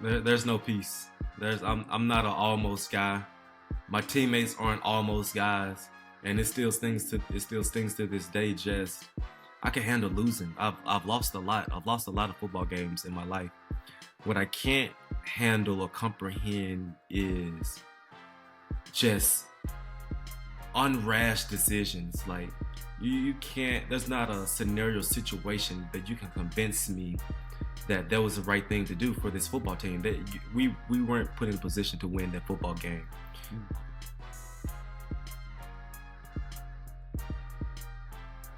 There's no peace. I'm not an almost guy. My teammates aren't almost guys, and it still stings to this day. Just I can handle losing. I've lost a lot. I've lost a lot of football games in my life. What I can't handle or comprehend is just unrash decisions. Like you can't. There's not a scenario situation that you can convince me that was the right thing to do for this football team. That we weren't put in a position to win that football game.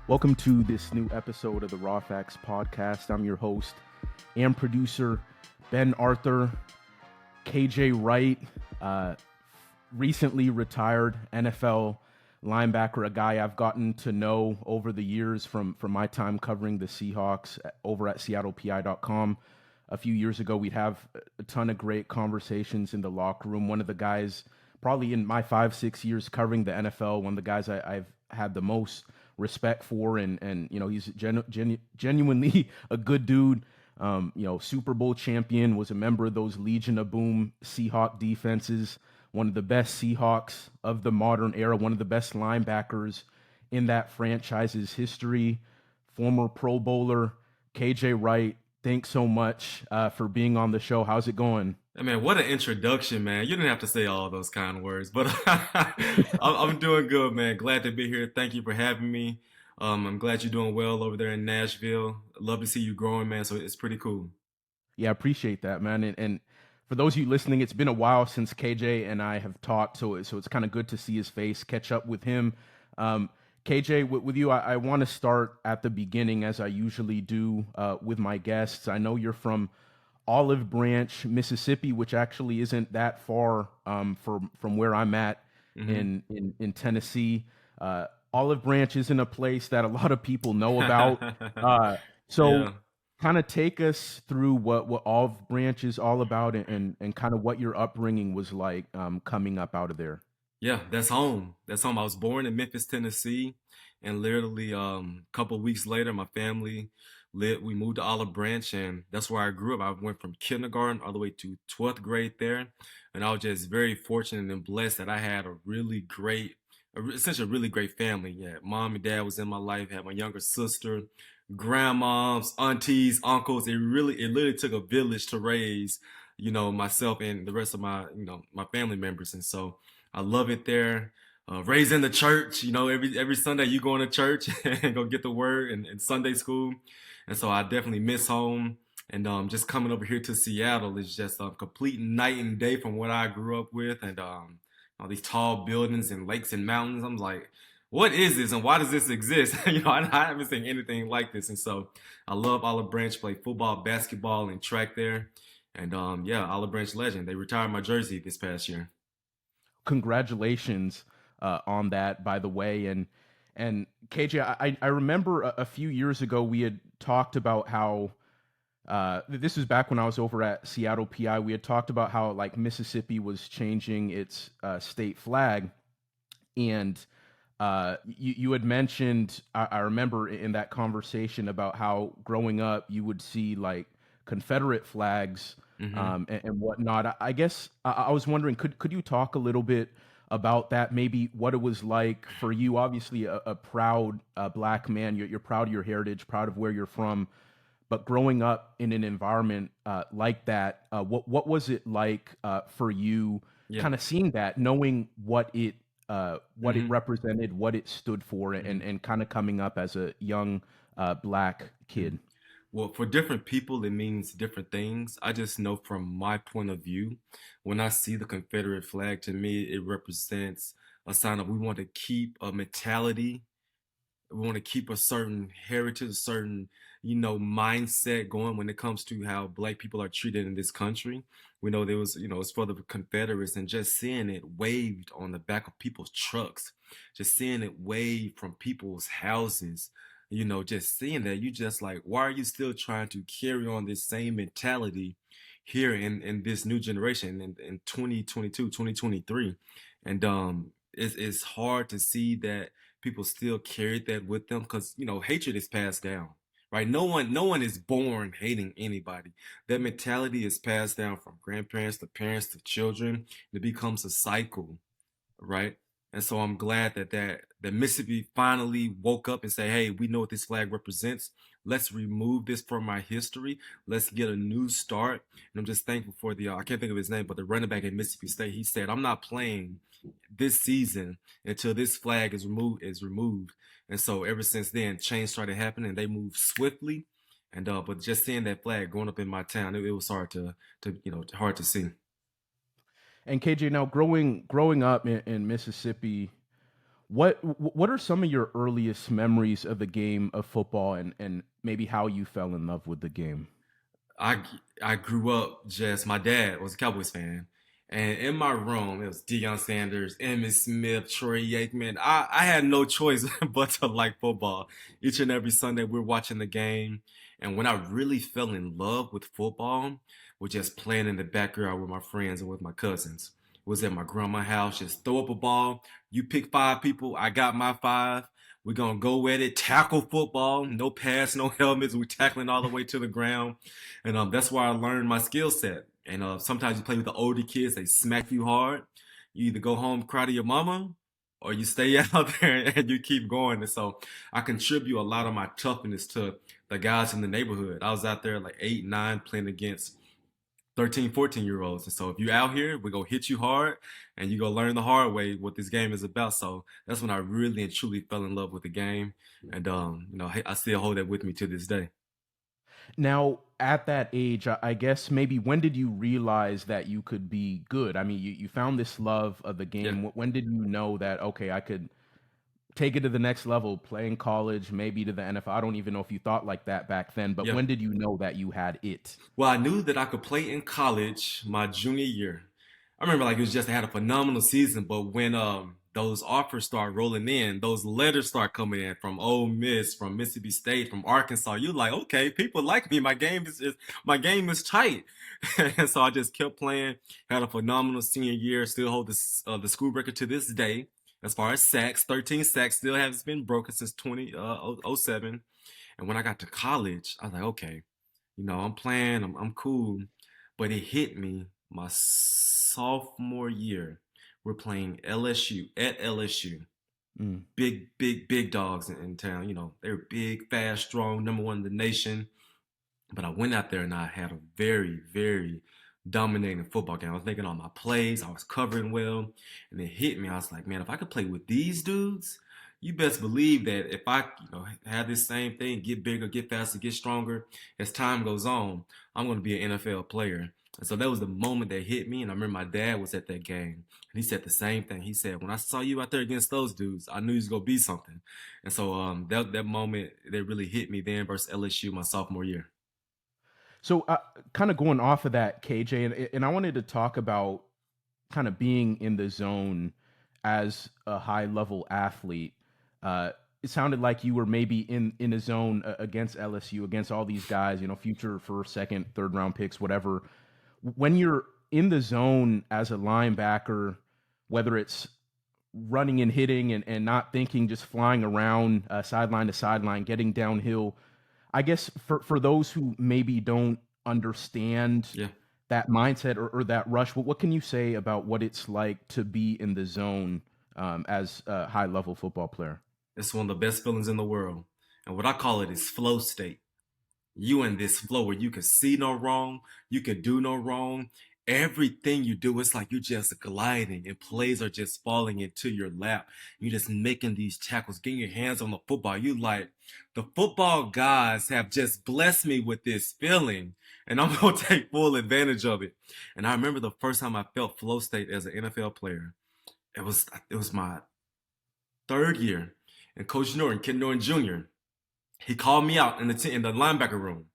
Welcome to this new episode of the Raw Facts podcast. I'm your host and producer, Ben Arthur. KJ Wright, recently retired NFL linebacker, a guy I've gotten to know over the years from my time covering the Seahawks over at SeattlePI.com. A few years ago, we'd have a ton of great conversations in the locker room. One of the guys, probably in my 5-6 years covering the NFL, one of the guys I've had the most respect for, and you know, he's genuinely a good dude. Super Bowl champion, was a member of those Legion of Boom Seahawk defenses, one of the best Seahawks of the modern era, one of the best linebackers in that franchise's history, former Pro Bowler. KJ Wright, thanks so much for being on the show. How's it going? I mean, what an introduction, man. You didn't have to say all those kind of words, but I'm doing good, man. Glad to be here. Thank you for having me. I'm glad you're doing well over there in Nashville. Love to see you growing, man. So it's pretty cool. Yeah, I appreciate that, man. And for those of you listening, it's been a while since KJ and I have talked, so it's kind of good to see his face, catch up with him. KJ, with you, I want to start at the beginning, as I usually do with my guests. I know you're from Olive Branch, Mississippi, which actually isn't that far from where I'm at in Tennessee. Olive Branch isn't a place that a lot of people know about. So Yeah. kind of take us through what Olive Branch is all about, and kind of what your upbringing was like coming up out of there. Yeah, that's home. That's home. I was born in Memphis, Tennessee, and literally a couple of weeks later, my family we moved to Olive Branch, and that's where I grew up. I went from kindergarten all the way to 12th grade there, and I was just very fortunate and blessed that I had a really great, essentially a really great family. Yeah, mom and dad was in my life. Had my younger sister, grandmoms, aunties, uncles. It literally took a village to raise, myself and the rest of my family members, and so. I love it there. Raised in the church, every Sunday you going to church and go get the word and Sunday school. And so I definitely miss home. And just coming over here to Seattle is just a complete night and day from what I grew up with. And all these tall buildings and lakes and mountains. I'm like, what is this and why does this exist? I haven't seen anything like this. And so I love Olive Branch, play football, basketball, and track there. And yeah, Olive Branch legend. They retired my jersey this past year. Congratulations on that, by the way. And KJ, I remember a few years ago we had talked about how this was back when I was over at Seattle PI. We had talked about how like Mississippi was changing its state flag, and you had mentioned, I remember in that conversation about how growing up you would see like Confederate flags Hmm. and whatnot. I guess I was wondering, could you talk a little bit about that? Maybe what it was like for you. Obviously, a proud black man. You're proud of your heritage, proud of where you're from. But growing up in an environment like that, what was it like for you? Yeah. Kind of seeing that, knowing what it Hmm. represented, what it stood for, Hmm. and kind of coming up as a young black Hmm. kid. Well, for different people, it means different things. I just know from my point of view, when I see the Confederate flag, to me, it represents a sign of we want to keep a mentality. We want to keep a certain heritage, a certain, mindset going when it comes to how black people are treated in this country. We know there was, it's for the Confederates, and just seeing it waved on the back of people's trucks, just seeing it waved from people's houses, just seeing that, you just like, why are you still trying to carry on this same mentality here in this new generation in 2022, 2023? And it's hard to see that people still carried that with them because hatred is passed down. right? No one is born hating anybody. That mentality is passed down from grandparents to parents to children. It becomes a cycle, right? And so I'm glad that Mississippi finally woke up and say, "Hey, we know what this flag represents. Let's remove this from our history. Let's get a new start." And I'm just thankful for the I can't think of his name, but the running back at Mississippi State. He said, "I'm not playing this season until this flag is removed." And so ever since then, change started happening. They moved swiftly, and but just seeing that flag going up in my town, it was hard to hard to see. And KJ, now growing up in Mississippi, what are some of your earliest memories of the game of football, and maybe how you fell in love with the game? I I grew up just my dad was a Cowboys fan, and in my room it was Deion Sanders, Emmitt Smith, Troy Aikman. I had no choice but to like football. Each and every Sunday we're watching the game, and when I really fell in love with football, was just playing in the backyard with my friends and with my cousins. Was at my grandma's house, just throw up a ball. You pick five people, I got my five. We're gonna go at it, tackle football, no pass, no helmets. We're tackling all the way to the ground, and that's where I learned my skill set. And sometimes you play with the older kids; they smack you hard. You either go home, cry to your mama, or you stay out there and you keep going. And so I contribute a lot of my toughness to the guys in the neighborhood. I was out there like 8, 9 playing against 13, 14 year olds. And so if you out here, we're gonna hit you hard and you go learn the hard way what this game is about. So that's when I really and truly fell in love with the game. And I still hold that with me to this day. Now, at that age, I guess maybe when did you realize that you could be good? I mean, you found this love of the Yeah. game. When did you know that, okay, I could take it to the next level, play in college, maybe to the NFL? I don't even know if you thought like that back then, but Yeah. when did you know that you had it? Well, I knew that I could play in college my junior year. I remember like it was just I had a phenomenal season, but when those offers start rolling in, those letters start coming in from Ole Miss, from Mississippi State, from Arkansas, you're like, okay, people like me. My game is tight, and so I just kept playing. Had a phenomenal senior year. Still hold the school record to this day as far as sacks, 13 sacks. Still hasn't been broken since 2007. And when I got to college, I was like, okay, I'm playing, I'm cool. But it hit me my sophomore year. We're playing LSU at LSU. Mm. Big, big, big dogs in town. They're big, fast, strong, number one in the nation. But I went out there and I had a very, very dominating football game. I was making all my plays, I was covering well, and it hit me. I was like, man, if I could play with these dudes, you best believe that if I, have this same thing, get bigger, get faster, get stronger, as time goes on, I'm going to be an NFL player. And so that was the moment that hit me. And I remember my dad was at that game, and he said the same thing. He said, "When I saw you out there against those dudes, I knew he was going to be something." And so that moment that really hit me then versus LSU my sophomore year. So, kind of going off of that, KJ, and I wanted to talk about kind of being in the zone as a high level athlete. Uh, it sounded like you were maybe in a zone against LSU, against all these guys, future first, second, third round picks, whatever. When you're in the zone as a linebacker, whether it's running and hitting and not thinking, just flying around sideline to sideline, getting downhill. I guess for those who maybe don't understand Yeah. that mindset or that rush, what can you say about what it's like to be in the zone as a high level football player? It's one of the best feelings in the world. And what I call it is flow state. You in this flow where you can see no wrong, you can do no wrong. Everything you do, it's like you're just gliding and plays are just falling into your lap. You're just making these tackles, getting your hands on the football. You like, the football guys have just blessed me with this feeling and I'm going to take full advantage of it. And I remember the first time I felt flow state as an NFL player. It was my third year, and Coach Norton, Ken Norton Jr., he called me out in the linebacker room.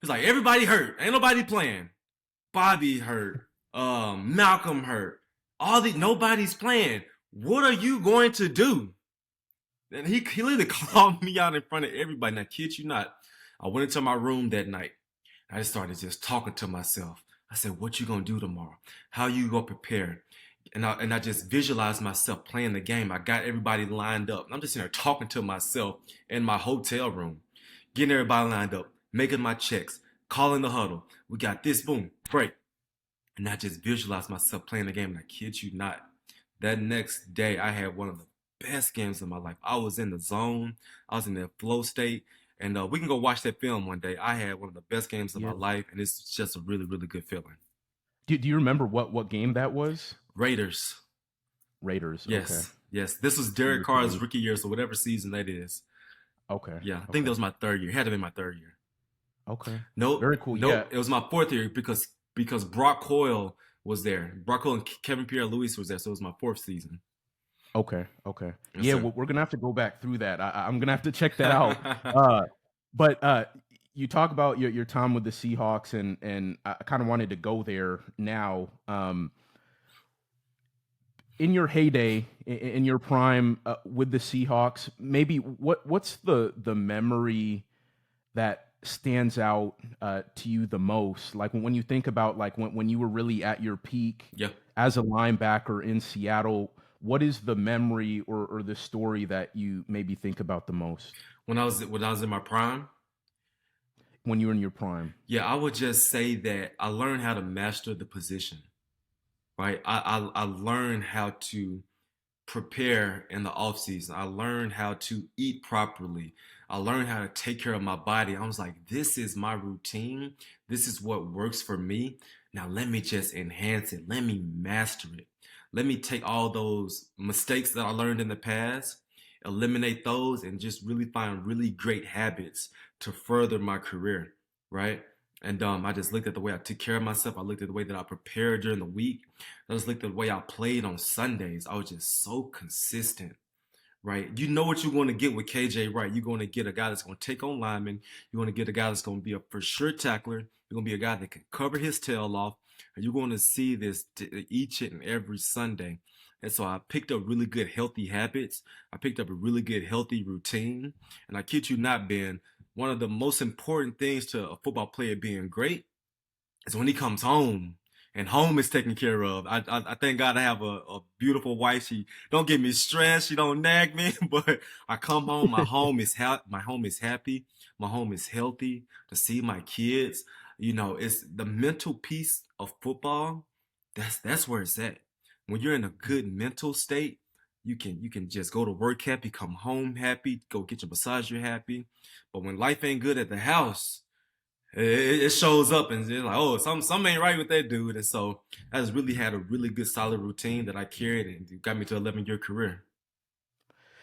He's like, everybody hurt. Ain't nobody playing. Bobby hurt. Malcolm hurt. Nobody's playing. What are you going to do? And he literally called me out in front of everybody. Now, kid you not, I went into my room that night. I just started just talking to myself. I said, what you gonna do tomorrow? How you gonna prepare? And I just visualized myself playing the game. I got everybody lined up. And I'm just in there talking to myself in my hotel room. getting everybody lined up, making my checks, calling the huddle. We got this, boom, break. And I just visualized myself playing the game. And I kid you not, that next day I had one of the best games of my life. I was in the zone. I was in the flow state. And we can go watch that film one day. I had one of the best games of my Yeah. life, and it's just a really, really good feeling. Do you remember what game that was? Raiders. Raiders. Okay. Yes. Yes. This was Derek Year Carr's three. rookie year, so whatever season that is. Okay. Yeah, I think that Okay. was my third year. It had to be my third year. Okay. Nope, Very cool. Yeah. nope. It was my fourth year because Brock Coyle was there. Brock Coyle and Kevin Pierre Louis was there, so it was my fourth season. Okay. Okay. Yes, Yeah. sir. We're gonna have to go back through that. I'm gonna have to check that out. Uh, but you talk about your time with the Seahawks, and I kind of wanted to go there now. In your heyday, in your prime with the Seahawks, maybe what's the memory that stands out to you the most? Like when you think about like when you were really at your peak Yeah. as a linebacker in Seattle, what is the memory or the story that you maybe think about the most When I was in my prime, when you were in your prime? yeah, I would just say that I learned how to master the position. Right. I learned how to prepare in the off season. I learned how to eat properly. I learned how to take care of my body. I was like, this is my routine. This is what works for me. Now let me just enhance it. Let me master it. Let me take all those mistakes that I learned in the past, eliminate those, and just really find really great habits to further my career. Right. And I just looked at the way I took care of myself. I looked at the way that I prepared during the week. I just looked at the way I played on Sundays. I was just so consistent, right? You know what you're going to get with KJ Wright. You're going to get a guy that's going to take on linemen. You're going to get a guy that's going to be a for sure tackler. You're going to be a guy that can cover his tail off. And you're going to see this each and every Sunday. And so I picked up really good, healthy habits. I picked up a really good, healthy routine. And I kid you not, Ben, one of the most important things to a football player being great is when he comes home and home is taken care of. I thank God I have a beautiful wife. She don't get me stressed. She don't nag me. But I come home, my home is happy. My home is healthy. To see my kids, it's the mental piece of football. That's where it's at. When you're in a good mental state, you can just go to work happy, come home happy, go get your massager happy. But when life ain't good at the house, it shows up and it's like, oh, something ain't right with that dude. And so I just really had a really good solid routine that I carried and it got me to 11-year career.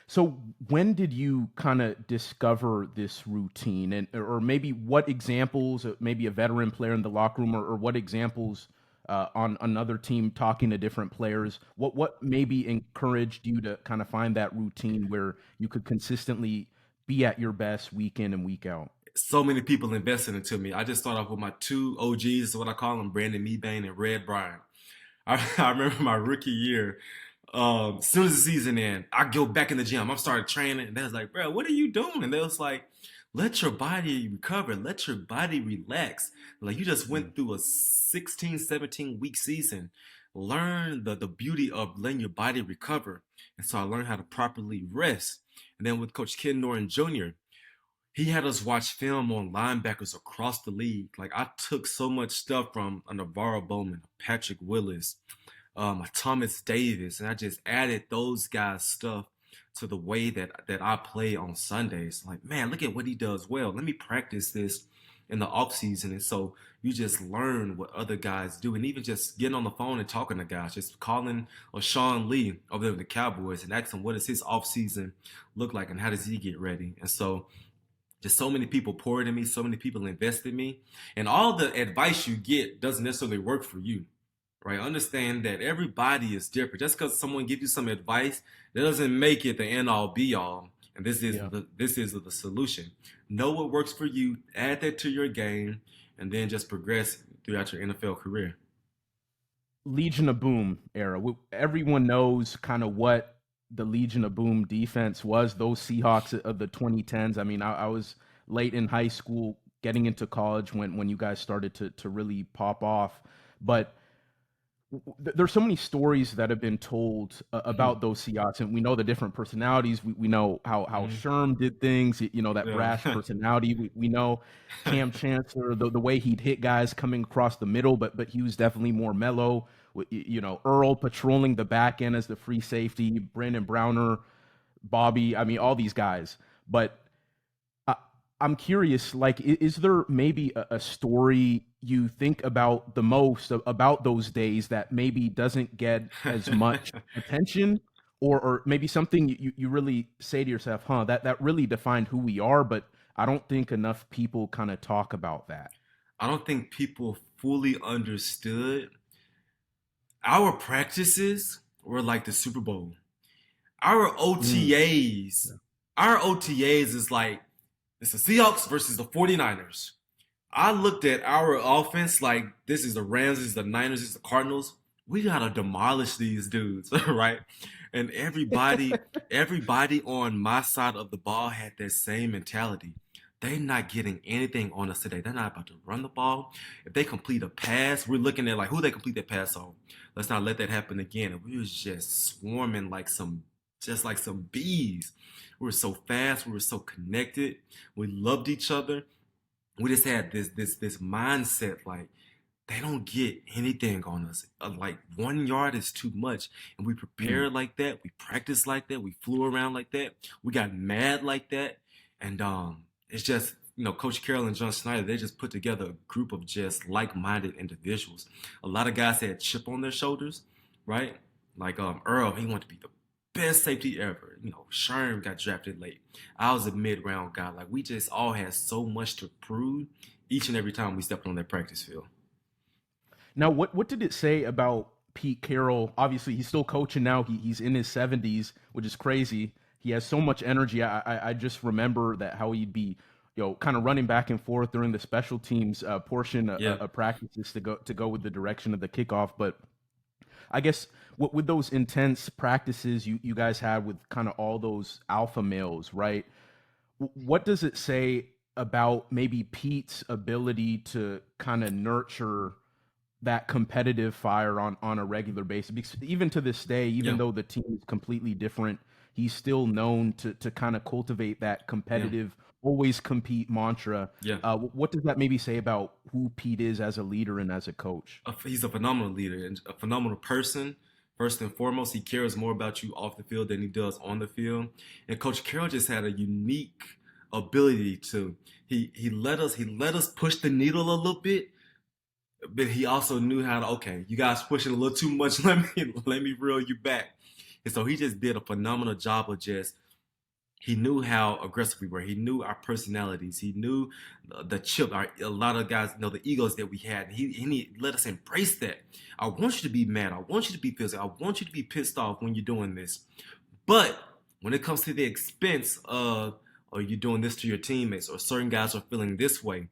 So when did you kind of discover this routine, and or maybe what examples, maybe a veteran player in the locker room, or what examples on another team talking to different players? What maybe encouraged you to kind of find that routine where you could consistently be at your best week in and week out? So many people invested into me. I just started off with my two OGs, what I call them, Brandon Mebane and Red Bryant. I remember my rookie year. As soon as the season ended, I go back in the gym. I started training, and they was like, "Bro, what are you doing?" And they was like, "Let your body recover. Let your body relax. Like you just Mm. went through a 16, 17 week season. Learn the beauty of letting your body recover." And so I learned how to properly rest. And then with Coach Ken Norton Jr., he had us watch film on linebackers across the league. Like I took so much stuff from a Navarro Bowman, Patrick Willis, Thomas Davis, and I just added those guys' stuff to the way that I play on Sundays. Like, man, look at what he does well. Let me practice this in the off season. And so you just learn what other guys do, and even just getting on the phone and talking to guys, just calling Sean Lee over there with the Cowboys and asking what does his off season look like and how does he get ready. And so just so many people poured in me, so many people invested in me, and all the advice you get doesn't necessarily work for you, right? Understand that everybody is different. Just because someone gives you some advice, that doesn't make it the end all be all. And Yeah. this is the solution. Know what works for you, add that to your game, and then just progress throughout your NFL career. Legion of Boom era. Everyone knows kind of what the Legion of Boom defense was. Those Seahawks of the 2010s. I mean, I was late in high school, getting into college when you guys started to really pop off. But There's so many stories that have been told Mhm. about those Seahawks, and we know the different personalities. We know how Mhm. Sherm did things. That Yeah. brash personality. We know Cam Chancellor, the way he'd hit guys coming across the middle, but he was definitely more mellow. Earl patrolling the back end as the free safety, Brandon Browner, Bobby. I mean, all these guys. But I, I'm curious, like, is there maybe a story you think about the most about those days that maybe doesn't get as much attention, or maybe something you really say to yourself, huh, that really defined who we are, but I don't think enough people kind of talk about that. I don't think people fully understood. Our practices were like the Super Bowl. Our Mm, OTAs, yeah. our OTAs is like it's the Seahawks versus the 49ers. I looked at our offense like this is the Rams, this is the Niners, this is the Cardinals. We gotta demolish these dudes, right? And everybody on my side of the ball had that same mentality. They're not getting anything on us today. They're not about to run the ball. If they complete a pass, we're looking at like who they complete that pass on. Let's not let that happen again. And we was just swarming just like some bees. We were so fast. We were so connected. We loved each other. We just had this mindset like they don't get anything on us. Like 1 yard is too much, and we Mm. prepared like that. We practiced like that. We flew around like that. We got mad like that, and it's just Coach Carroll and John Snyder. They just put together a group of just like-minded individuals. A lot of guys had chip on their shoulders, right? Like Earl, he wanted to be the best safety ever. Sherm got drafted late. I was a mid-round guy. Like we just all had so much to prove each and every time we stepped on that practice field. Now, what did it say about Pete Carroll? Obviously, he's still coaching now. He's in his 70s, which is crazy. He has so much energy. I just remember that how he'd be, kind of running back and forth during the special teams portion Yeah. of practices to go with the direction of the kickoff. But I guess with those intense practices you guys had with kind of all those alpha males, right? What does it say about maybe Pete's ability to kind of nurture that competitive fire on a regular basis? Because even to this day, even Yeah. though the team is completely different, he's still known to kind of cultivate that Yeah. competitive, always compete mantra. Yeah. What does that maybe say about who Pete is as a leader and as a coach? He's a phenomenal leader and a phenomenal person. First and foremost, he cares more about you off the field than he does on the field. And Coach Carroll just had a unique ability to he let us push the needle a little bit, but he also knew how to okay, you guys pushing a little too much. Let me reel you back. And so he just did a phenomenal job of just he knew how aggressive we were. He knew our personalities. He knew the chip. A lot of guys know the egos that we had. He let us embrace that. I want you to be mad. I want you to be physical. I want you to be pissed off when you're doing this. But when it comes to the expense of, or you doing this to your teammates, or certain guys are feeling this way,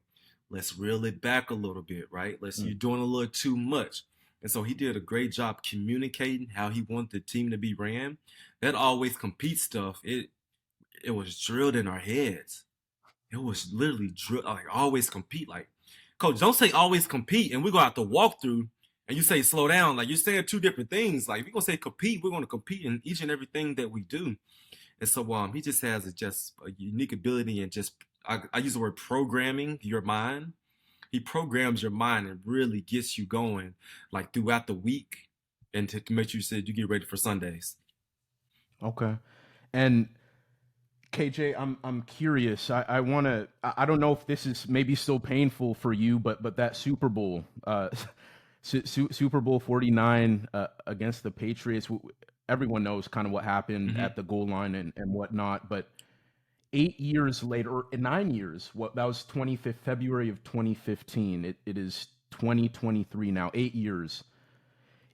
let's reel it back a little bit, right? You're Mm. doing a little too much. And so he did a great job communicating how he wanted the team to be ran. That always compete stuff. It was drilled in our heads. It was literally drilled like always compete. Like, coach, don't say always compete, and we go out the walkthrough, and you say slow down. Like you're saying two different things. Like if we're gonna say compete, we're gonna compete in each and everything that we do. And so he just has just a unique ability and just I use the word programming your mind. He programs your mind and really gets you going like throughout the week and to make sure you get ready for Sundays. Okay. And KJ, I'm curious. I want to. I don't know if this is maybe still painful for you, but that Super Bowl, Super Bowl 49 against the Patriots. Everyone knows kind of what happened Mm-hmm. at the goal line and whatnot. But 8 years later, or 9 years, what that was 25th February of 2015. It is 2023 now. 8 years.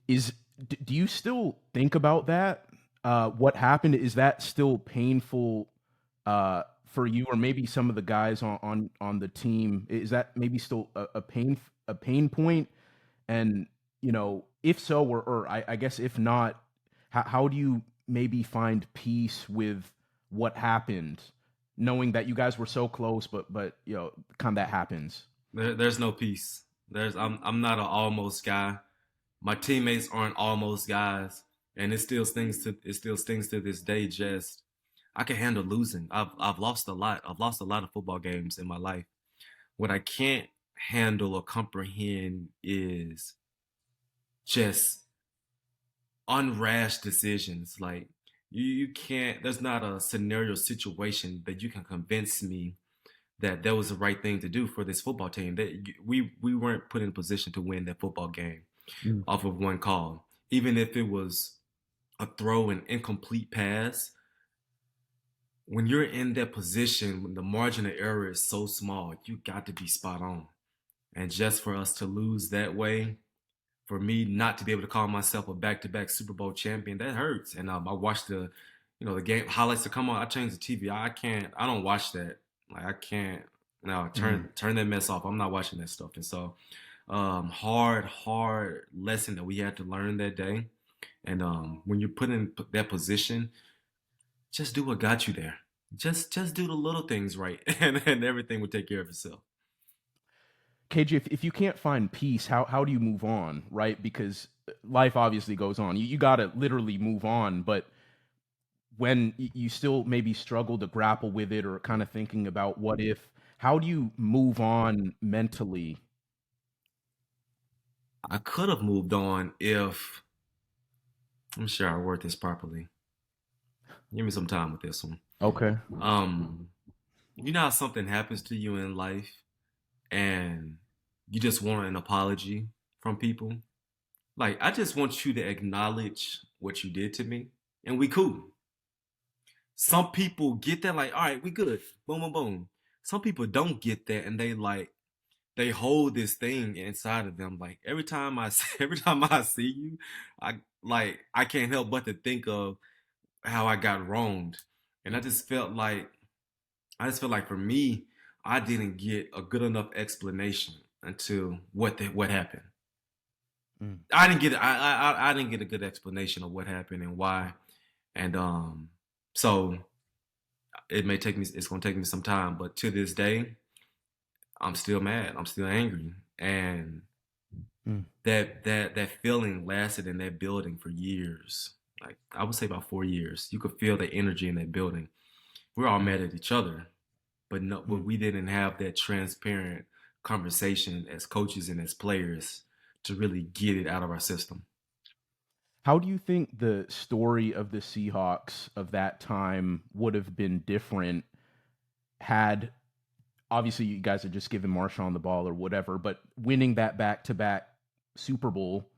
Do you still think about that? What happened? Is that still painful for you, or maybe some of the guys on the team? Is that maybe still a pain point? And if so, or I guess if not, how do you maybe find peace with what happened, knowing that you guys were so close, but kind of that happens. There's no peace. I'm not an almost guy. My teammates aren't almost guys, and it still stings to this day. Just I can handle losing. I've lost a lot. I've lost a lot of football games in my life. What I can't handle or comprehend is just unrash decisions. Like you can't. There's not a scenario situation that you can convince me that that was the right thing to do for this football team. That we weren't put in a position to win that football game Mm. off of one call, even if it was a throw an incomplete pass. When you're in that position, when the margin of error is so small, you got to be spot on. And just for us to lose that way, for me not to be able to call myself a back-to-back Super Bowl champion, that hurts. And I watched the game highlights to come on. I changed the TV. I can't. I don't watch that. Like I can't. No, Mm. turn that mess off. I'm not watching that stuff. And so, hard lesson that we had to learn that day. And when you're put in that position, just do what got you there. Just do the little things right, and everything will take care of itself. KJ, if you can't find peace, how do you move on, right? Because life obviously goes on. You got to literally move on, but when you still maybe struggle to grapple with it or kind of thinking about what if, how do you move on mentally? I could have moved on if I'm sure I word this properly. Give me some time with this one. Okay. Um, you know how something happens to you in life and you just want an apology from people? Like, I just want you to acknowledge what you did to me and we cool. Some people get that, like, all right, we good. Boom, boom, boom. Some people don't get that and they hold this thing inside of them. Like every time every time I see you, I can't help but to think of how I got wronged. And I just felt like for me, I didn't get a good enough explanation until what happened. Mm. I didn't get a good explanation of what happened and why. And so it's gonna take me some time, but to this day, I'm still mad. I'm still angry. And Mm. that feeling lasted in that building for years. Like I would say about 4 years. You could feel the energy in that building. We're all Mm. mad at each other, but no, but Mm. we didn't have that transparent conversation as coaches and as players to really get it out of our system. How do you think the story of the Seahawks of that time would have been different had obviously you guys had just given Marshawn the ball or whatever, but winning that back-to-back Super Bowl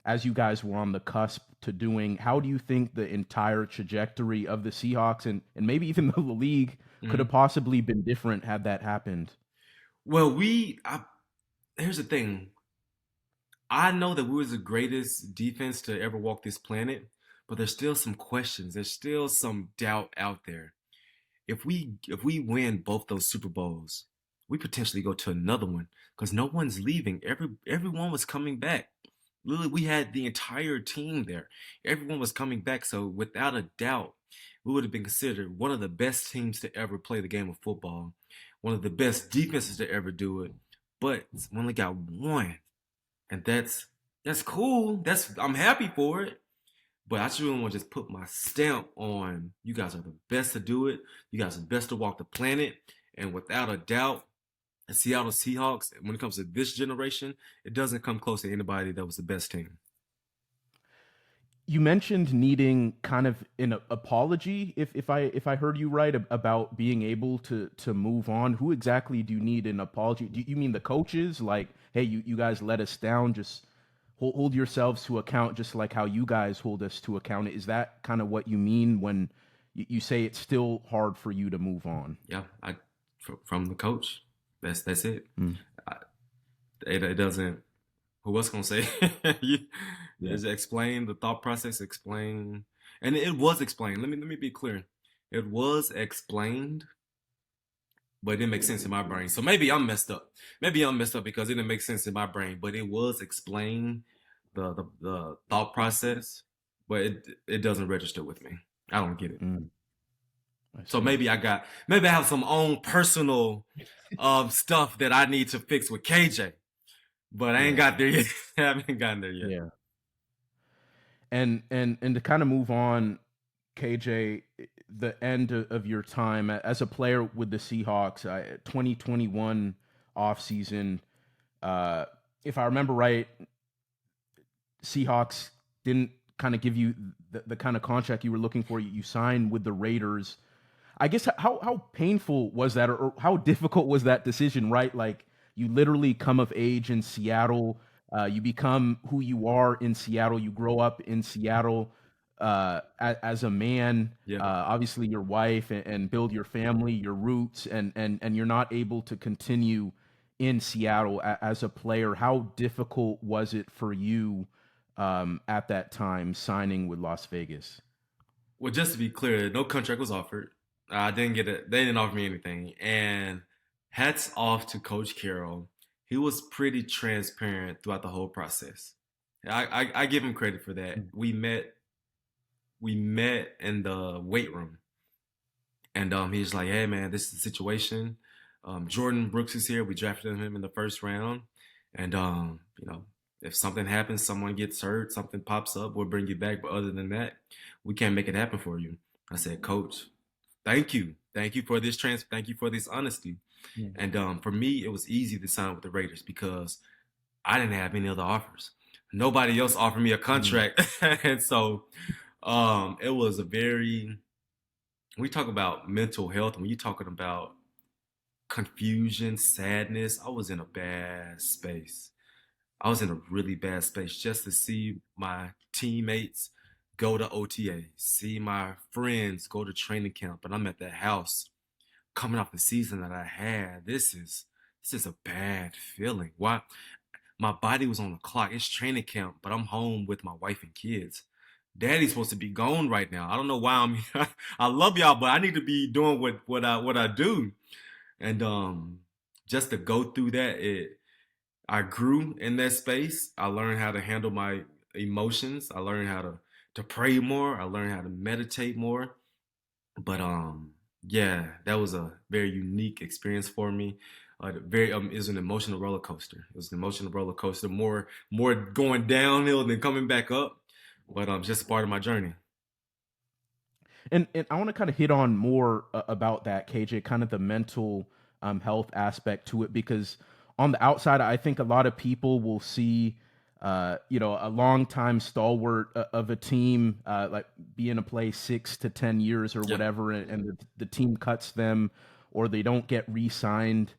as you guys were on the cusp to doing, how do you think the entire trajectory of the Seahawks and maybe even the league could have Mhm. possibly been different had that happened? Well, here's the thing. I know that we was the greatest defense to ever walk this planet, but there's still some questions. There's still some doubt out there. If we win both those Super Bowls, we potentially go to another one because no one's leaving. Everyone was coming back. Literally, we had the entire team there. Everyone was coming back. So without a doubt, we would have been considered one of the best teams to ever play the game of football, one of the best defenses to ever do it. But we only got one, and that's cool. I'm happy for it. But I just really want to just put my stamp on you guys are the best to do it. You guys are the best to walk the planet. And without a doubt, the Seattle Seahawks, when it comes to this generation, it doesn't come close to anybody that was the best team. You mentioned needing kind of an apology, if I heard you right, about being able to move on. Who exactly do you need an apology? Do you mean the coaches? Like, hey, you guys let us down. Just hold yourselves to account, just like how you guys hold us to account. Is that kind of what you mean when you say it's still hard for you to move on? Yeah, from the coach. That's it. Mm. I, it doesn't. Who else gonna say? you, Yeah. is explain the thought process. Explain, and it was explained. Let me be clear. It was explained, but it didn't make sense in my brain. So maybe I'm messed up. Maybe I'm messed up because it didn't make sense in my brain. But it was explained the thought process, but it doesn't register with me. I don't get it. Mm. I So see. maybe I have some own personal stuff that I need to fix with KJ. but I ain't Yeah. got there yet. I haven't gotten there yet. Yeah. And to kind of move on, KJ, the end of your time as a player with the Seahawks, 2021 offseason, uh, if I remember right, Seahawks didn't kind of give you the kind of contract you were looking for. You signed with the Raiders. I guess how painful was that, or how difficult was that decision? Right, like you literally come of age in Seattle, you become who you are in Seattle. You grow up in Seattle as a man. Yeah. Obviously, your wife and build your family, your roots, and you're not able to continue in Seattle as a player. How difficult was it for you at that time signing with Las Vegas? Well, just to be clear, no contract was offered. I didn't get it. They didn't offer me anything. And hats off to Coach Carroll. He was pretty transparent throughout the whole process. I give him credit for that. Mm, We met in the weight room, and he's like, "Hey man, this is the situation. Jordan Brooks is here. We drafted him in the first round, and if something happens, someone gets hurt, something pops up, we'll bring you back. But other than that, we can't make it happen for you." I said, "Coach, thank you for this thank you for this honesty." mm, And for me, it was easy to sign with the Raiders because I didn't have any other offers. Nobody else offered me a mm, contract, and so it was a very. When we talk about mental health, when you're talking about confusion, sadness, I was in a bad space. I was in a really bad space just to see my teammates go to OTA, see my friends go to training camp, and I'm at the house coming off the season that I had. This is a bad feeling. Why? My body was on the clock. It's training camp, but I'm home with my wife and kids. Daddy's supposed to be gone right now. I don't know why I'm here. I love y'all, but I need to be doing what I do. And just to go through that, I grew in that space. I learned how to handle my emotions. I learned how to pray more. I learned how to meditate more. But yeah, that was a very unique experience for me. Very it was an emotional roller coaster. It was an emotional roller coaster, more going downhill than coming back up. But just part of my journey. and I want to kind of hit on more about that, KJ, kind of the mental health aspect to it, because on the outside, I think a lot of people will see, a long time stalwart of a team, like being a play 6 to 10 years or Yeah. whatever, and the team cuts them or they don't get re-signed.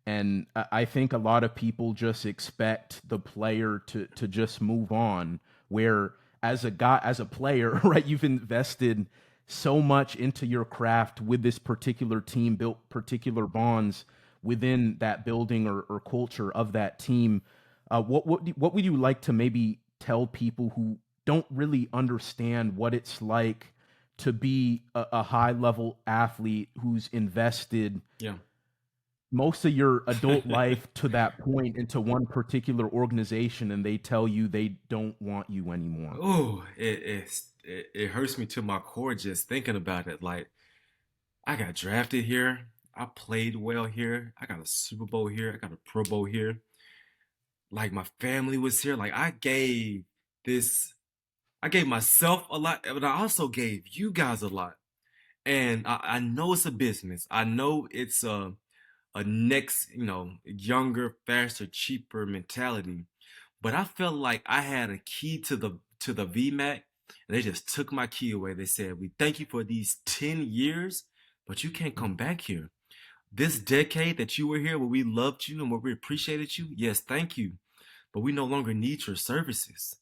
And I think a lot of people just expect the player to just move on. Where as a guy, as a player, right, you've invested so much into your craft with this particular team, built particular bonds within that building or culture of that team. What would you like to maybe tell people who don't really understand what it's like to be a high level athlete who's invested Yeah. most of your adult life to that point into one particular organization, and they tell you they don't want you anymore? Oh, it hurts me to my core just thinking about it. Like I got drafted here. I played well here. I got a Super Bowl here. I got a Pro Bowl here. Like my family was here. Like this, I gave myself a lot, but I also gave you guys a lot. And I know it's a business. I know it's a next, younger, faster, cheaper mentality. But I felt like I had a key to the VMAC, and they just took my key away. They said, "We thank you for these 10 years, but you can't come back here. This decade that you were here, where we loved you and where we appreciated you, yes, thank you, but we no longer need your services."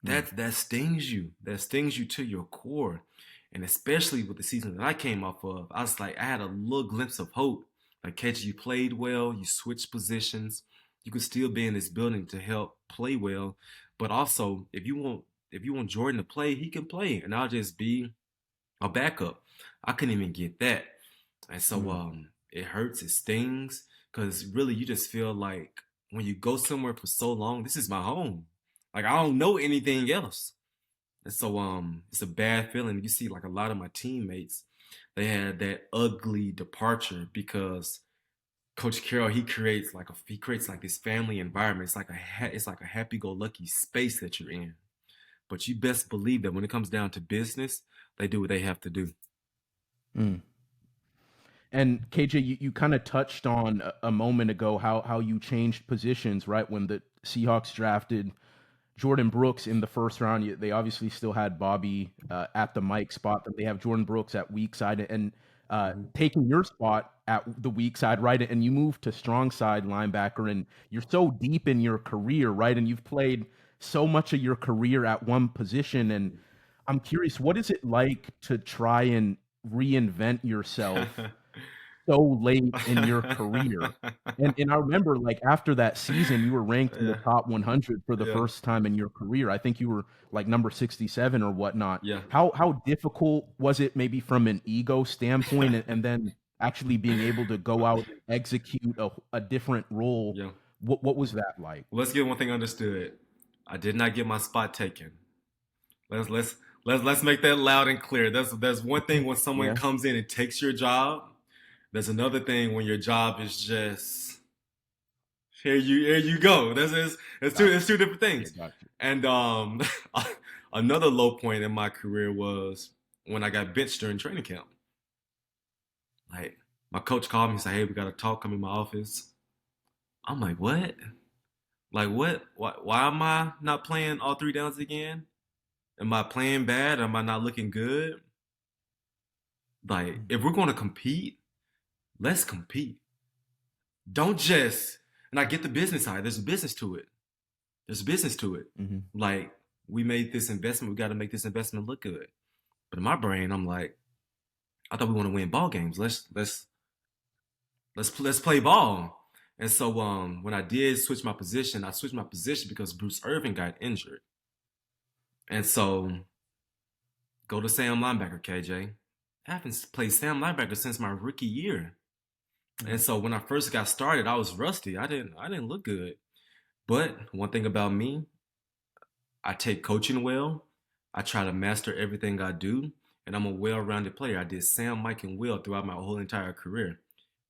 Mm, That stings you. That stings you to your core. And especially with the season that I came off of, I was like, I had a little glimpse of hope. Like, catch, you played well, you switched positions, you could still be in this building to help play well. But also, if you want Jordan to play, he can play, and I'll just be a backup. I couldn't even get that, and so mm, it hurts, it stings, because really you just feel like when you go somewhere for so long, this is my home. Like I don't know anything else. And so it's a bad feeling. You see like a lot of my teammates, they had that ugly departure because Coach Carroll, he creates like this family environment. It's like a happy-go-lucky space that you're in. But you best believe that when it comes down to business, they do what they have to do. Mm. And KJ, you kind of touched on a moment ago how you changed positions, right? When the Seahawks drafted Jordan Brooks in the first round, they obviously still had Bobby at the Mike spot, but they have Jordan Brooks at weak side and Hmm. taking your spot at the weak side, right? And you move to strong side linebacker, and you're so deep in your career, right? And you've played so much of your career at one position. And I'm curious, what is it like to try and reinvent yourself so late in your career? And I remember, like, after that season, you were ranked in the Yeah, top 100 for the yeah, first time in your career. I think you were, like, number 67 or whatnot. yeah. How difficult was it maybe from an ego standpoint and then actually being able to go out and execute a different role? Yeah. What was that like? Well, let's get one thing understood. I did not get my spot taken. Let's let's let's make that loud and clear. There's one thing when someone Yeah. comes in and takes your job. There's another thing when your job is just here you go. Got It's two different you. Yeah, things. got you. And another low point in my career was when I got benched during training camp. Like my coach called me and said, "Hey, we got to talk. Come in my office." I'm like, "What? Like what? Why am I not playing all three downs again? Am I playing bad? Am I not looking good? Like if we're going to compete, let's compete. Don't just." And I get the business side. There's a business to it. There's a business to it. Hmm. Like we made this investment. We got to make this investment look good. But in my brain, I'm like, I thought we want to win ball games. Let's play ball. And so when I did switch my position, I switched my position because Bruce Irvin got injured. And so go to Sam linebacker, KJ. I haven't played Sam linebacker since my rookie year. And so when I first got started, I was rusty. I didn't look good. But one thing about me, I take coaching well. I try to master everything I do, and I'm a well-rounded player. I did Sam, Mike, and Will throughout my whole entire career,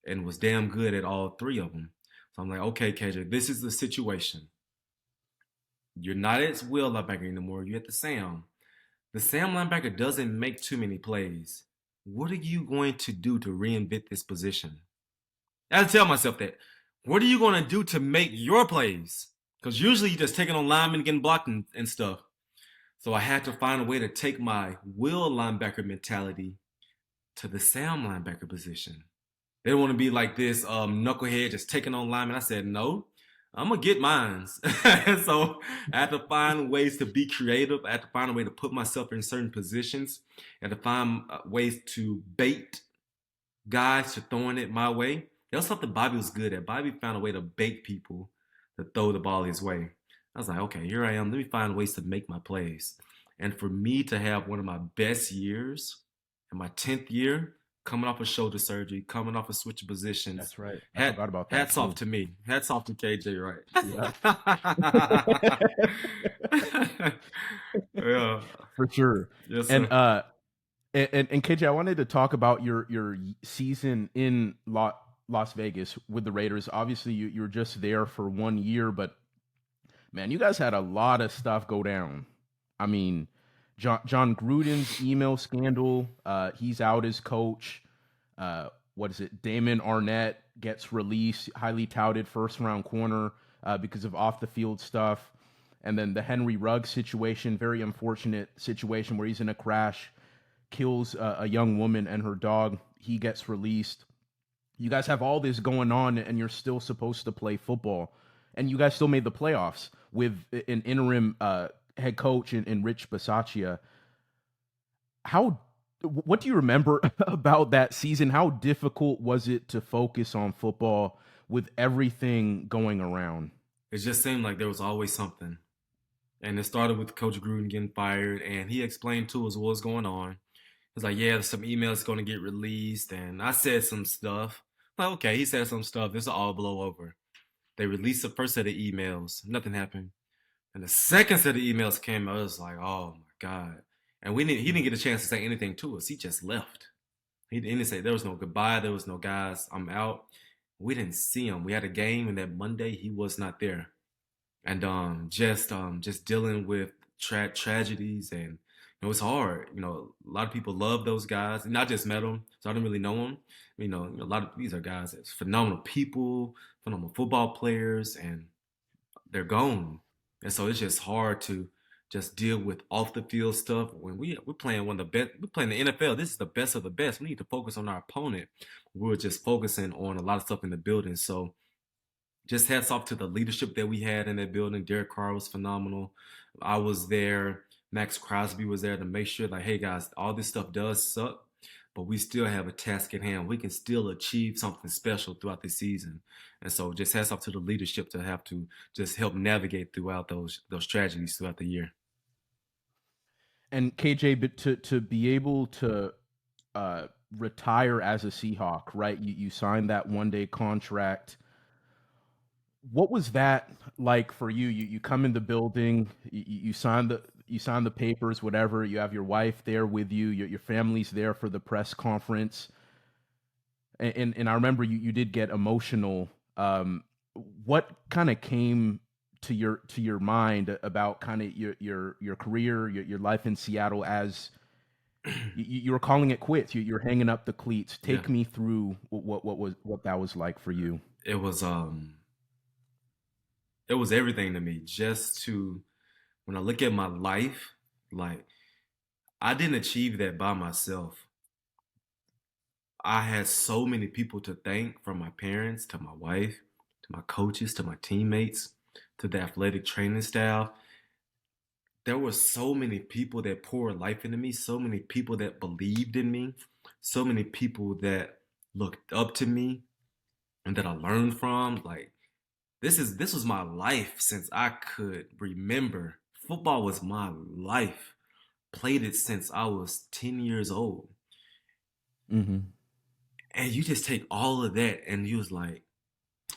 and was damn good at all three of them. So I'm like, okay, KJ, this is the situation. You're not at Will linebacker anymore. You're at the Sam. The Sam linebacker doesn't make too many plays. What are you going to do to reinvent this position? I had to tell myself that. What are you going to do to make your plays? Because usually you're just taking on linemen, getting blocked and stuff. So I had to find a way to take my will linebacker mentality to the Sam linebacker position. They don't want to be like this knucklehead just taking on linemen. I said, no, I'm going to get mines. And so I had to find ways to be creative. I had to find a way to put myself in certain positions. I had to find ways to bait guys to throwing it my way. That was something Bobby was good at. Bobby found a way to bait people to throw the ball his way. I was like, okay, here I am. Let me find ways to make my plays. And for me to have one of my best years in my 10th year, coming off of shoulder surgery, coming off of switch positions, That's right. I forgot about that hats off too. to me. Hats off to KJ Wright. Yeah. Yeah. For sure. Yes, And sir. and KJ, I wanted to talk about your season in Las Vegas with the Raiders. Obviously, you were just there for 1 year, but man, you guys had a lot of stuff go down. I mean, John Gruden's email scandal. He's out as coach. What is it? Damon Arnett gets released, highly touted first round corner because of off the field stuff. And then the Henry Ruggs situation, very unfortunate situation where he's in a crash, kills a young woman and her dog. He gets released. You guys have all this going on, and you're still supposed to play football. And you guys still made the playoffs with an interim head coach in Rich Bisaccia. How? What do you remember about that season? How difficult was it to focus on football with everything going around? It just seemed like there was always something. And it started with Coach Gruden getting fired, and he explained to us what was going on. He was like, yeah, there's some emails going to get released, and I said some stuff. Like, okay, he said some stuff. This will all blow over. They released the first set of emails. Nothing happened. And the second set of emails came out. It was like, oh my God. And he didn't get a chance to say anything to us. He just left. He didn't say there was no goodbye. There was no guys, I'm out. We didn't see him. We had a game, and that Monday he was not there. And just dealing with tragedies, and it's hard. A lot of people love those guys, and I just met them, so I didn't really know them. A lot of these are guys that's phenomenal people, phenomenal football players, and they're gone. And so it's just hard to just deal with off the field stuff when we're playing one of the best. We're playing the NFL. This is the best of the best. We need to focus on our opponent. We're just focusing on a lot of stuff in the building. So just hats off to the leadership that we had in that building. Derek Carr was phenomenal. I was there. Max Crosby was there to make sure, like, hey guys, all this stuff does suck, but we still have a task at hand. We can still achieve something special throughout the season. And so just hats off to the leadership to have to just help navigate throughout those tragedies throughout the year. And KJ, but to be able to retire as a Seahawk, right? You signed that 1 day contract. What was that like for you? You come in the building, you sign the papers, whatever. You have your wife there with you, your family's there for the press conference, and I remember you did get emotional. What kind of came to your mind about kind of your career, your life in Seattle as you were calling it quits. You're hanging up the cleats. Yeah, Take me through what that was like for you. it was it was everything to me. Just to when I look at my life, like I didn't achieve that by myself. I had so many people to thank, from my parents to my wife to my coaches to my teammates to the athletic training staff. There were so many people that poured life into me, so many people that believed in me, so many people that looked up to me and that I learned from. Like this was my life since I could remember. Football was my life. Played it since I was 10 years old. Hmm. And you just take all of that and you was like,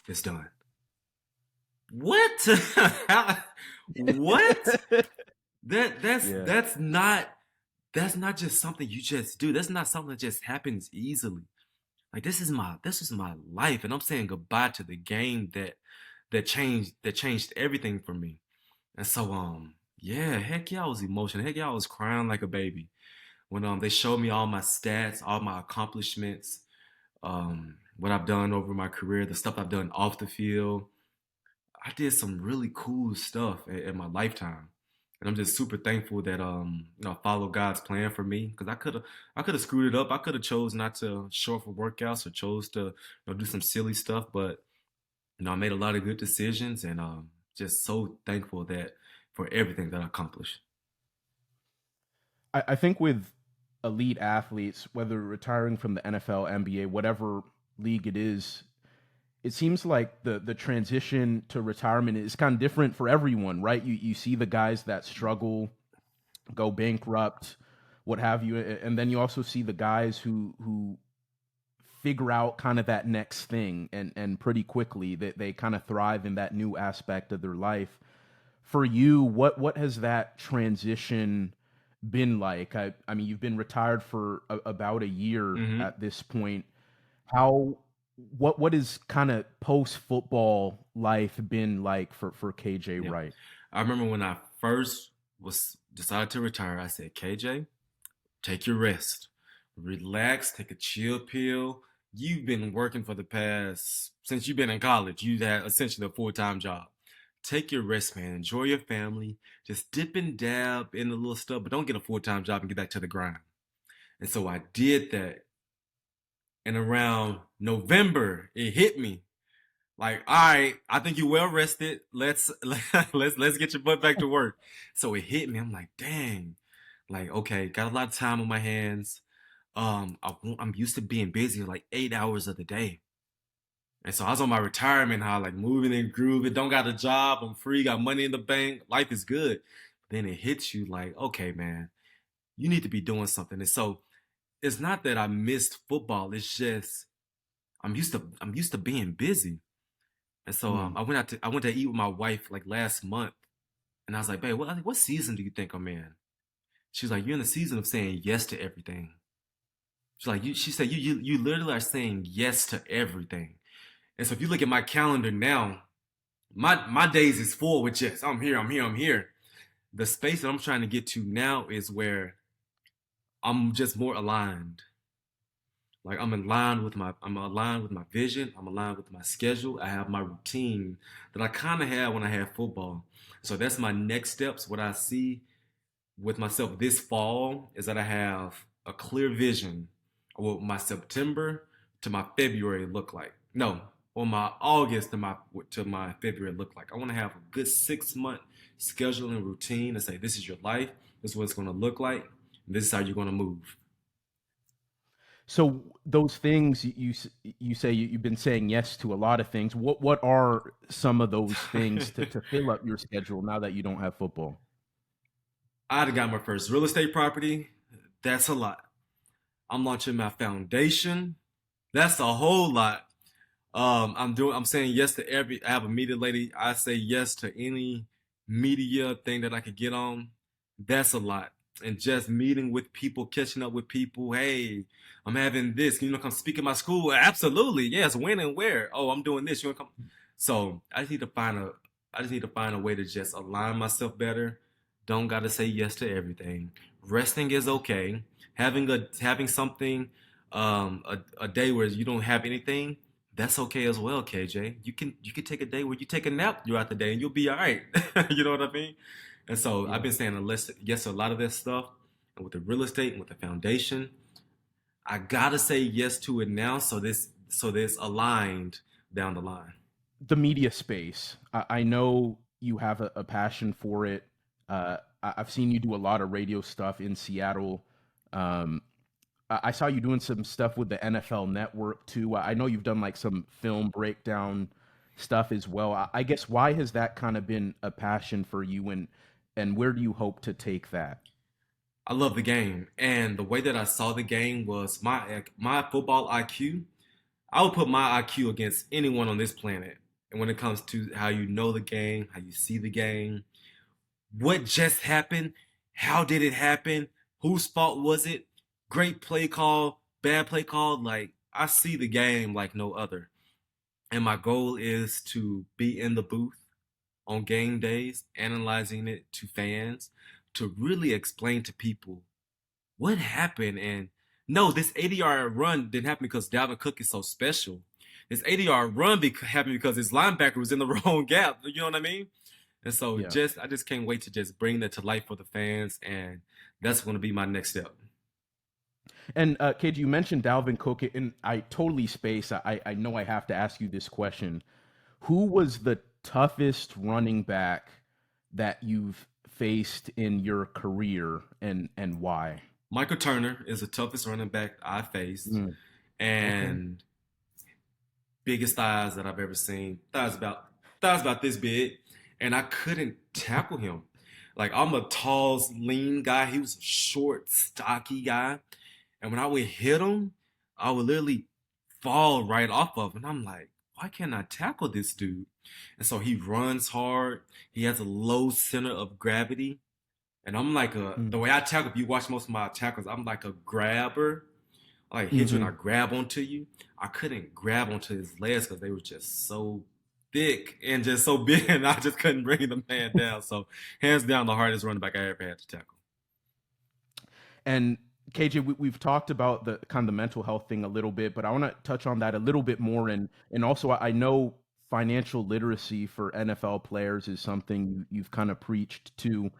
it's done. What? What? That that's Yeah. that's not that's not just something you just do. That's not something that just happens easily. Like this is my life, and I'm saying goodbye to the game that changed everything for me. And so yeah, heck yeah, I was emotional. Heck yeah, I was crying like a baby when they showed me all my stats, all my accomplishments, what I've done over my career, the stuff I've done off the field. I did some really cool stuff in my lifetime, and I'm just super thankful that I followed God's plan for me, because I could have screwed it up. I could have chose not to show up for workouts, or chose to do some silly stuff, but I made a lot of good decisions, and just so thankful that for everything that I accomplished. I think with elite athletes, whether retiring from the NFL, NBA, whatever league it is, it seems like the transition to retirement is kind of different for everyone, right? You see the guys that struggle, go bankrupt, what have you, and then you also see the guys who figure out kind of that next thing and pretty quickly that they kind of thrive in that new aspect of their life. For you, what has that transition been like? I mean, you've been retired for about a year Hmm. at this point. How what is kind of post football life been like for KJ Yeah, Wright? I remember when I first was decided to retire. I said, KJ, take your rest, relax, take a chill pill. You've been working for the past since you've been in college. You had essentially a full-time job. Take your rest, man. Enjoy your family. Just dip and dab in the little stuff, but don't get a full-time job and get back to the grind. And so I did that. And around November, it hit me. Like, all right, I think you're well rested. Let's get your butt back to work. So it hit me. I'm like, dang. Like, okay, got a lot of time on my hands. I'm used to being busy like 8 hours of the day. And so I was on my retirement high, like moving and grooving. Don't got a job. I'm free. Got money in the bank. Life is good. But then it hits you like, okay, man, you need to be doing something. And so it's not that I missed football. It's just I'm used to being busy. And so Mm. I went to eat with my wife like last month, and I was like, babe, what season do you think I'm in? She's like, you're in the season of saying yes to everything. She's like, she said, you literally are saying yes to everything. And so if you look at my calendar now, my days is full with just I'm here, I'm here, I'm here. The space that I'm trying to get to now is where I'm just more aligned. Like I'm aligned with my vision, I'm aligned with my schedule. I have my routine that I kind of had when I had football. So that's my next steps. What I see with myself this fall is that I have a clear vision of what my September to my February look like. No, or my August to my February look like. I want to have a good 6 month schedule and routine and say this is your life, this is what it's going to look like, and this is how you're going to move. So those things you say you've been saying yes to a lot of things. What are some of those things to fill up your schedule now that you don't have football? I'd have got my first real estate property. That's a lot. I'm launching my foundation. That's a whole lot. I'm saying yes to every. I have a media lady. I say yes to any media thing that I could get on. That's a lot. And just meeting with people, catching up with people. Hey, I'm having this. Can you come speak at my school? Absolutely. Yes. When and where? Oh, I'm doing this. You want to come? So I just need to find a way to just align myself better. Don't gotta say yes to everything. Resting is okay. Having something, a day where you don't have anything, that's okay as well, KJ. You can take a day where you take a nap throughout the day and you'll be all right. You know what I mean? And so I've Yeah. been saying yes to a lot of this stuff. And with the real estate and with the foundation, I gotta say yes to it now so this aligned down the line. The media space. I know you have a passion for it. I've seen you do a lot of radio stuff in Seattle. Um, I saw you doing some stuff with the NFL Network too. I know you've done like some film breakdown stuff as well. I guess why has that kind of been a passion for you, and where do you hope to take that? I love the game, and the way that I saw the game was my football IQ. I would put my IQ against anyone on this planet. And when it comes to how you know the game, how you see the game, what just happened, how did it happen, whose fault was it, great play call, bad play call, like I see the game like no other. And my goal is to be in the booth on game days, analyzing it to fans, to really explain to people what happened. And no, this 80-yard run didn't happen because Dalvin Cook is so special. This 80-yard run happened because his linebacker was in the wrong gap. You know what I mean? And so Yeah. I just can't wait to just bring that to life for the fans, and that's going to be my next step. And KJ, you mentioned Dalvin Cook, and I totally space. I know I have to ask you this question. Who was the toughest running back that you've faced in your career, and why? Michael Turner is the toughest running back I faced, Mm, okay. and biggest thighs that I've ever seen. Thighs about this big, and I couldn't tackle him. Like I'm a tall, lean guy. He was a short, stocky guy, and when I would hit him, I would literally fall right off of him. And I'm like, why can't I tackle this dude? And so he runs hard. He has a low center of gravity. And I'm like Mm, the way I tackle, if you watch most of my tackles, I'm like a grabber. I hit you and I hmm. grab onto you. I couldn't grab onto his legs because they were just so thick and just so big, and I just couldn't bring the man down. So, hands down, the hardest running back I ever had to tackle. And KJ, we've talked about the kind of the mental health thing a little bit, but I want to touch on that a little bit more. And also, I know financial literacy for NFL players is something you've kind of preached to,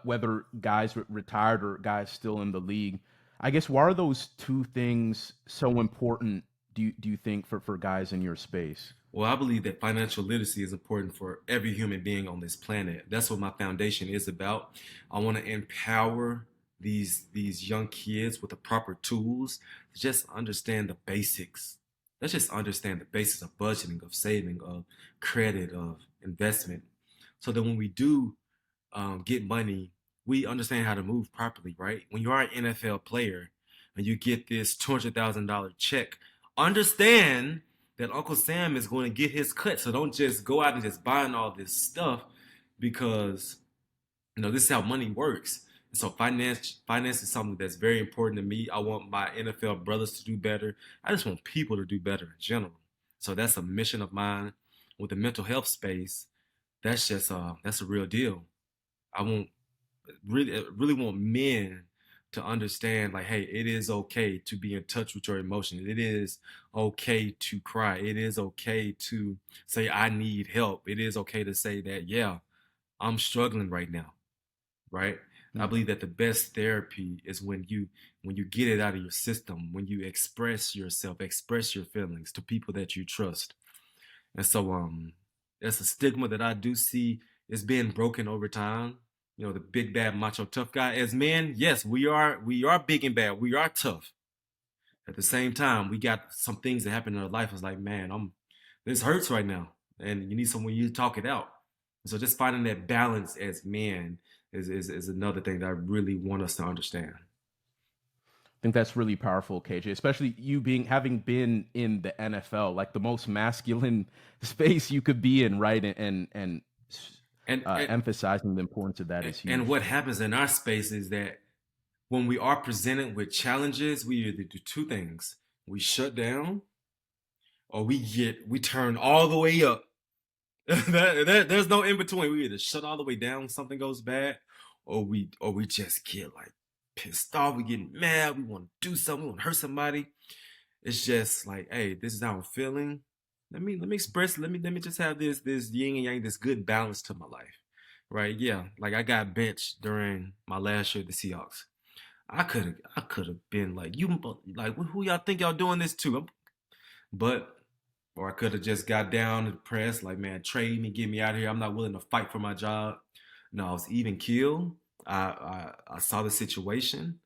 whether guys retired or guys still in the league. I guess why are those two things so important? Do you think for guys in your space? Well, I believe that financial literacy is important for every human being on this planet. That's what my foundation is about. I want to empower these young kids with the proper tools to just understand the basics. Let's just understand the basics of budgeting, of saving, of credit, of investment, so that when we do get money, we understand how to move properly, right? When you are an NFL player and you get this $200,000 check, understand that Uncle Sam is going to get his cut. So don't just go out and just buying all this stuff because this is how money works. And so finance is something that's very important to me. I want my NFL brothers to do better. I just want people to do better in general. So that's a mission of mine with the mental health space. That's just that's a real deal. I want really want men to understand, like, hey, it is okay to be in touch with your emotions. It is okay to cry. It is okay to say I need help. It is okay to say that, yeah, I'm struggling right now, right? I Mm. believe that the best therapy is when you get it out of your system, when you express yourself, express your feelings to people that you trust. And so that's a stigma that I do see is being broken over time. You know, the big bad macho tough guy. As men, yes, we are big and bad. We are tough. At the same time, we got some things that happen in our life. It's like, man, this hurts right now. And you need someone you to talk it out. So just finding that balance as men is another thing that I really want us to understand. I think that's really powerful, KJ, especially you having been in the NFL, like the most masculine space you could be in, right? And and Emphasizing the importance of that is and huge. what happens in our space is that when we are presented with challenges, we either do two things. We shut down or we turn all the way up. There's no in between. We either shut all the way down when something goes bad, or we just get like pissed off. We get mad. We want to do something. We want to hurt somebody. It's just like, hey, this is how I'm feeling. Let me express. Let me just have this yin and yang, this good balance to my life, right? Yeah, like I got benched during my last year at the Seahawks. I could have been like, you like, who y'all think y'all doing this to? But or I could have just got down to the press, like, man, trade me, get me out of here. I'm not willing to fight for my job. No, I was even killed. I saw the situation.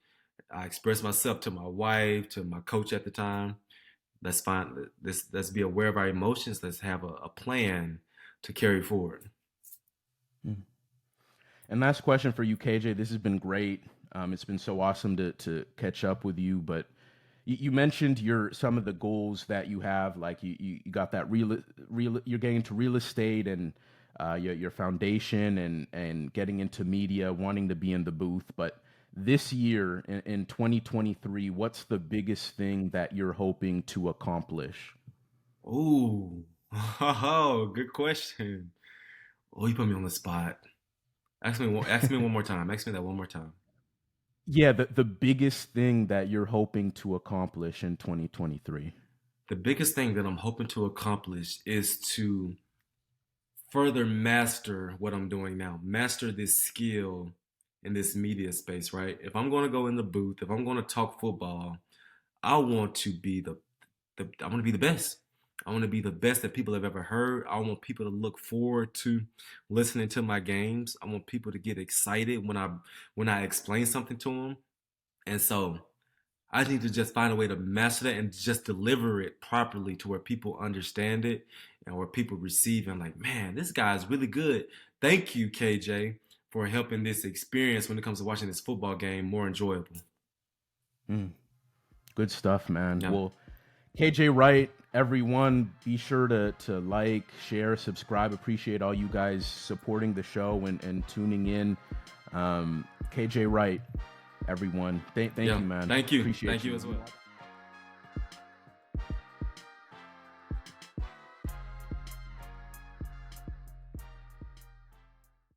I expressed myself to my wife, to my coach at the time. Let's find this. Let's be aware of our emotions. Let's have a plan to carry forward. Mm. And last question for you, KJ. This has been great. It's been so awesome to catch up with you. But you mentioned some of the goals that you have. Like you got that you're getting into real estate and your foundation and getting into media, wanting to be in the booth. But this year in 2023, what's the biggest thing that you're hoping to accomplish? Ooh, oh, good question. Oh, you put me on the spot. Ask me one more time. Ask me that one more time. Yeah, the biggest thing that you're hoping to accomplish in 2023. The biggest thing that I'm hoping to accomplish is to further master what I'm doing now, master this skill in this media space, right? If I'm going to go in the booth, if I'm going to talk football, I want to be I want to be the best. I want to be the best that people have ever heard. I want people to look forward to listening to my games. I want people to get excited when I explain something to them. And so I need to just find a way to master that and just deliver it properly to where people understand it and where people receive and like, man, this guy is really good. Thank you, KJ, for helping this experience when it comes to watching this football game more enjoyable. Mm, good stuff, man. Yeah. Well, KJ Wright, everyone, be sure to like, share, subscribe. Appreciate all you guys supporting the show and tuning in. KJ Wright, everyone. Thank Yeah. you, man. Thank you. Appreciate Thank you you. as well.